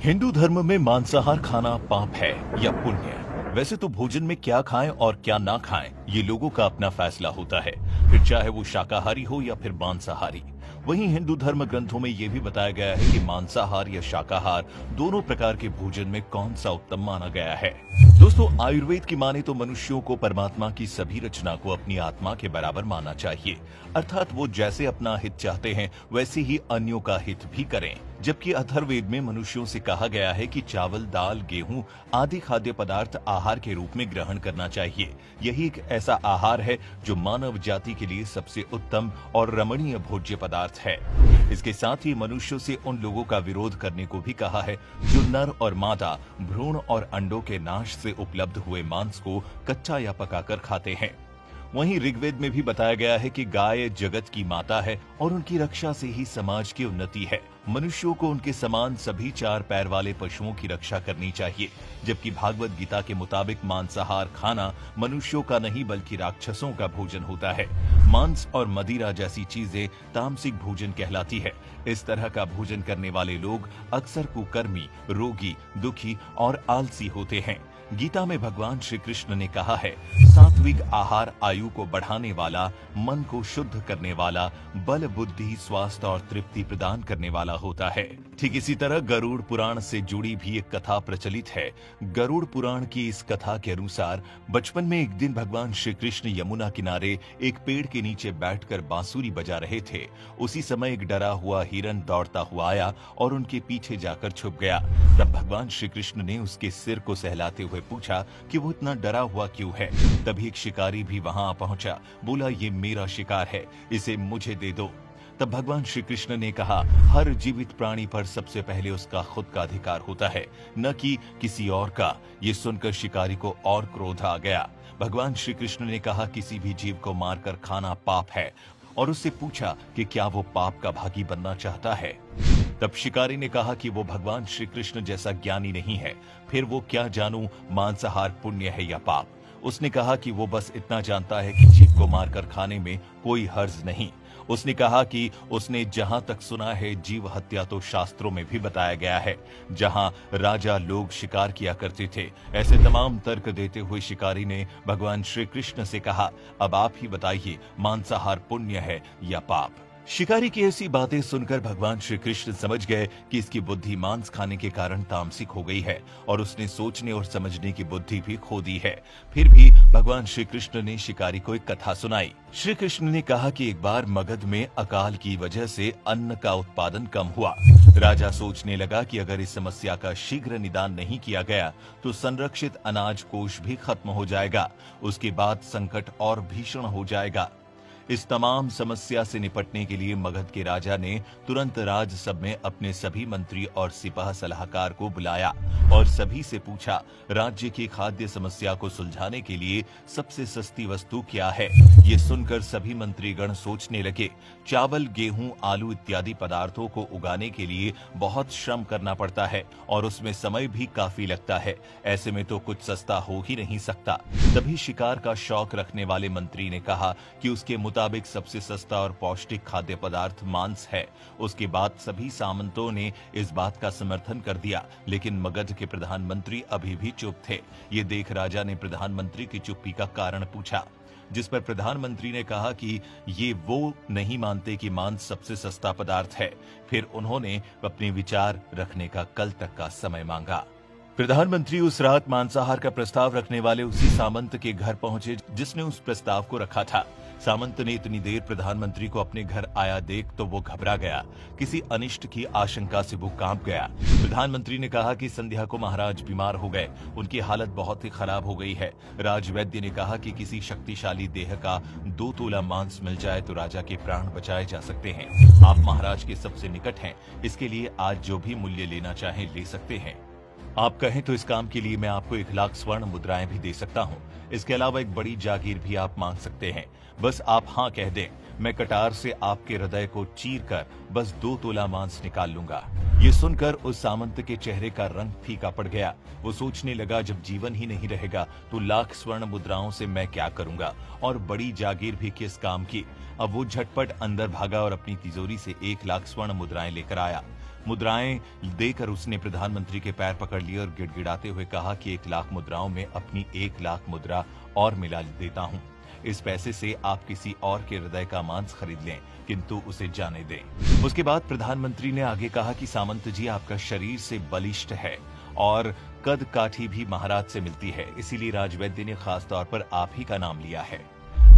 हिंदू धर्म में मांसाहार खाना पाप है या पुण्य? वैसे तो भोजन में क्या खाएं और क्या ना खाएं, ये लोगों का अपना फैसला होता है, फिर चाहे वो शाकाहारी हो या फिर मांसाहारी। वहीं हिंदू धर्म ग्रंथों में ये भी बताया गया है कि मांसाहार या शाकाहार दोनों प्रकार के भोजन में कौन सा उत्तम माना गया है। दोस्तों, आयुर्वेद की माने तो मनुष्यों को परमात्मा की सभी रचना को अपनी आत्मा के बराबर मानना चाहिए, अर्थात वो जैसे अपना हित चाहते हैं वैसे ही अन्यों का हित भी करें। जबकि अथर्ववेद में मनुष्यों से कहा गया है कि चावल, दाल, गेहूं आदि खाद्य पदार्थ आहार के रूप में ग्रहण करना चाहिए। यही एक ऐसा आहार है जो मानव जाति के लिए सबसे उत्तम और रमणीय भोज्य पदार्थ है। इसके साथ ही मनुष्यों से उन लोगों का विरोध करने को भी कहा है जो नर और मादा भ्रूण और अंडों के नाश से उपलब्ध हुए मांस को कच्चा या पकाकर खाते हैं। वहीं ऋग्वेद में भी बताया गया है कि गाय जगत की माता है और उनकी रक्षा से ही समाज की उन्नति है। मनुष्यों को उनके समान सभी चार पैर वाले पशुओं की रक्षा करनी चाहिए। जबकि भागवत गीता के मुताबिक मांसाहार खाना मनुष्यों का नहीं बल्कि राक्षसों का भोजन होता है। मांस और मदिरा जैसी चीजें तामसिक भोजन कहलाती है। इस तरह का भोजन करने वाले लोग अक्सर कुकर्मी, रोगी, दुखी और आलसी होते हैं। गीता में भगवान श्री कृष्ण ने कहा है, सात्विक आहार आयु को बढ़ाने वाला, मन को शुद्ध करने वाला, बल, बुद्धि, स्वास्थ्य और तृप्ति प्रदान करने वाला होता है। ठीक इसी तरह गरुड़ पुराण से जुड़ी भी एक कथा प्रचलित है। गरुड़ पुराण की इस कथा के अनुसार बचपन में एक दिन भगवान श्री कृष्ण यमुना किनारे एक पेड़ के नीचे बैठकर बांसुरी बजा रहे थे। उसी समय एक डरा हुआ हिरन दौड़ता हुआ आया और उनके पीछे जाकर छुप गया। तब भगवान श्री कृष्ण ने उसके सिर को सहलाते हुए पूछा कि वो इतना डरा हुआ क्यों है। तभी एक शिकारी भी वहां आ पहुंचा, बोला, ये मेरा शिकार है, इसे मुझे दे दो। तब भगवान श्री कृष्ण ने कहा, हर जीवित प्राणी पर सबसे पहले उसका खुद का अधिकार होता है, न कि किसी और का। ये सुनकर शिकारी को और क्रोध आ गया। भगवान श्री कृष्ण ने कहा, किसी भी जीव को मारकर खाना पाप है, और उससे पूछा कि क्या वो पाप का भागी बनना चाहता है। तब शिकारी ने कहा कि वो भगवान श्री कृष्ण जैसा ज्ञानी नहीं है, फिर वो क्या जानूं मांसाहार पुण्य है या पाप। उसने कहा कि वो बस इतना जानता है कि जीव को मारकर खाने में कोई हर्ज नहीं। उसने कहा कि उसने जहां तक सुना है, जीव हत्या तो शास्त्रों में भी बताया गया है। जहां राजा लोग शिकार किया करते थे। ऐसे तमाम तर्क देते हुए शिकारी ने भगवान श्री कृष्ण से कहा, अब आप ही बताइए, मांसाहार पुण्य है या पाप। शिकारी की ऐसी बातें सुनकर भगवान श्री कृष्ण समझ गए कि इसकी बुद्धि मांस खाने के कारण तामसिक हो गई है और उसने सोचने और समझने की बुद्धि भी खो दी है। फिर भी भगवान श्री कृष्ण ने शिकारी को एक कथा सुनाई। श्री कृष्ण ने कहा कि एक बार मगध में अकाल की वजह से अन्न का उत्पादन कम हुआ। राजा सोचने लगा कि अगर इस समस्या का शीघ्र निदान नहीं किया गया तो संरक्षित अनाज कोष भी खत्म हो जाएगा। उसके बाद संकट और भीषण हो जाएगा। इस तमाम समस्या से निपटने के लिए मगध के राजा ने तुरंत राजसभा में अपने सभी मंत्री और सिपाह सलाहकार को बुलाया और सभी से पूछा, राज्य की खाद्य समस्या को सुलझाने के लिए सबसे सस्ती वस्तु क्या है। ये सुनकर सभी मंत्रीगण सोचने लगे। चावल, गेहूं, आलू इत्यादि पदार्थों को उगाने के लिए बहुत श्रम करना पड़ता है और उसमें समय भी काफी लगता है। ऐसे में तो कुछ सस्ता हो ही नहीं सकता। तभी शिकार का शौक रखने वाले मंत्री ने कहा कि उसके मुताबिक सबसे सस्ता और पौष्टिक खाद्य पदार्थ मांस है। उसके बाद सभी सामंतों ने इस बात का समर्थन कर दिया, लेकिन मगध के प्रधानमंत्री अभी भी चुप थे। ये देख राजा ने प्रधानमंत्री की चुप्पी का कारण पूछा, जिस पर प्रधानमंत्री ने कहा कि ये वो नहीं मानते कि मांस सबसे सस्ता पदार्थ है। फिर उन्होंने अपने विचार रखने का कल तक का समय मांगा। प्रधानमंत्री उस रात मांसाहार का प्रस्ताव रखने वाले उसी सामंत के घर पहुंचे जिसने उस प्रस्ताव को रखा था। सामंत ने इतनी देर प्रधानमंत्री को अपने घर आया देख तो वो घबरा गया। किसी अनिष्ट की आशंका से वो कांप गया। प्रधानमंत्री ने कहा कि संध्या को महाराज बीमार हो गए, उनकी हालत बहुत ही खराब हो गई है। राजवैद्य ने कहा कि किसी शक्तिशाली देह का 2 तोला मांस मिल जाए तो राजा के प्राण बचाए जा सकते हैं। आप महाराज के सबसे निकट हैं, इसके लिए आज जो भी मूल्य लेना चाहें ले सकते हैं। आप कहें तो इस काम के लिए मैं आपको 1 लाख स्वर्ण मुद्राएं भी दे सकता हूं। इसके अलावा एक बड़ी जागीर भी आप मांग सकते हैं। बस आप हाँ कह दें, मैं कटार से आपके हृदय को चीर कर बस 2 तोला मांस निकाल लूंगा। ये सुनकर उस सामंत के चेहरे का रंग फीका पड़ गया। वो सोचने लगा, जब जीवन ही नहीं रहेगा तो लाख स्वर्ण मुद्राओं से मैं क्या करूंगा, और बड़ी जागीर भी किस काम की। अब वो झटपट अंदर भागा और अपनी तिजोरी से 1 लाख स्वर्ण मुद्राएं लेकर आया। मुद्राएं देकर उसने प्रधानमंत्री के पैर पकड़ लिए और गिड़गिड़ाते हुए कहा कि 1 लाख मुद्राओं में अपनी 1 लाख मुद्रा और मिला देता हूं। इस पैसे से आप किसी और के हृदय का मांस खरीद लें, किंतु उसे जाने दें। उसके बाद प्रधानमंत्री ने आगे कहा कि सामंत जी, आपका शरीर से बलिष्ठ है और कद काठी भी महाराज से मिलती है, इसीलिए राजवैद्य ने खास तौर पर आप ही का नाम लिया है।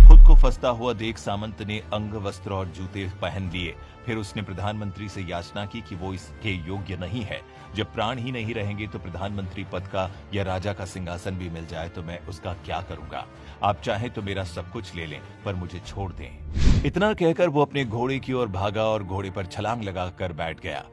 खुद को फंसता हुआ देख सामंत ने अंग वस्त्र और जूते पहन लिए। फिर उसने प्रधानमंत्री से याचना की कि वो इसके योग्य नहीं है। जब प्राण ही नहीं रहेंगे तो प्रधानमंत्री पद का या राजा का सिंहासन भी मिल जाए तो मैं उसका क्या करूंगा। आप चाहें तो मेरा सब कुछ ले लें, पर मुझे छोड़ दें। इतना कहकर वो अपने घोड़े की ओर भागा और घोड़े पर छलांग लगाकर बैठ गया।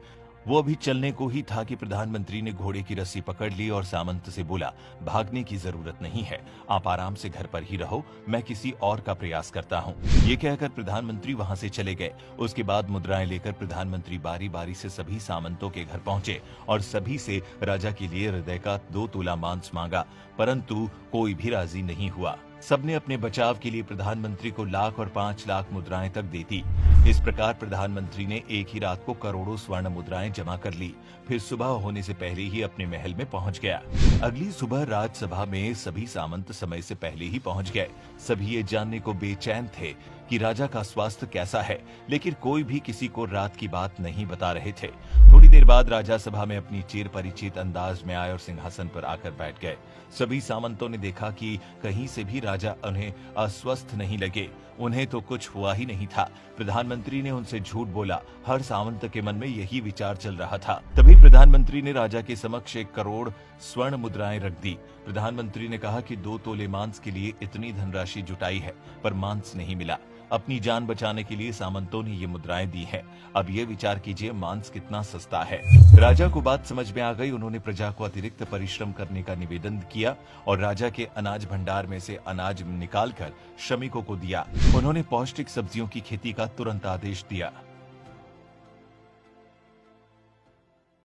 वो अभी चलने को ही था कि प्रधानमंत्री ने घोड़े की रस्सी पकड़ ली और सामंत से बोला, भागने की जरूरत नहीं है, आप आराम से घर पर ही रहो, मैं किसी और का प्रयास करता हूँ। ये कहकर प्रधानमंत्री वहां से चले गए। उसके बाद मुद्राएं लेकर प्रधानमंत्री बारी बारी से सभी सामंतों के घर पहुंचे और सभी से राजा के लिए हृदय का 2 तोला मांस मांगा, परंतु कोई भी राजी नहीं हुआ। सबने अपने बचाव के लिए प्रधानमंत्री को 1 लाख और 5 लाख मुद्राएं तक दी थी। इस प्रकार प्रधानमंत्री ने एक ही रात को करोड़ों स्वर्ण मुद्राएं जमा कर ली। फिर सुबह होने से पहले ही अपने महल में पहुंच गया। अगली सुबह राजसभा में सभी सामंत समय से पहले ही पहुंच गए। सभी ये जानने को बेचैन थे कि राजा का स्वास्थ्य कैसा है, लेकिन कोई भी किसी को रात की बात नहीं बता रहे थे। थोड़ी देर बाद राजा सभा में अपनी चिर परिचित अंदाज में आए और सिंहासन पर आकर बैठ गए। सभी सामंतों ने देखा कि कहीं से भी राजा उन्हें अस्वस्थ नहीं लगे। उन्हें तो कुछ हुआ ही नहीं था। प्रधानमंत्री ने उनसे झूठ बोला। हर सामंत के मन में यही विचार चल रहा था। तभी प्रधानमंत्री ने राजा के समक्ष 1 करोड़ स्वर्ण मुद्राएं रख दी। प्रधानमंत्री ने कहा कि 2 तोले मांस के लिए इतनी धनराशि जुटाई है, पर मांस नहीं मिला। अपनी जान बचाने के लिए सामंतों ने ये मुद्राएं दी हैं। अब ये विचार कीजिए मांस कितना सस्ता है। राजा को बात समझ में आ गई। उन्होंने प्रजा को अतिरिक्त परिश्रम करने का निवेदन किया और राजा के अनाज भंडार में से अनाज निकालकर श्रमिकों को दिया। उन्होंने पौष्टिक सब्जियों की खेती का तुरंत आदेश दिया।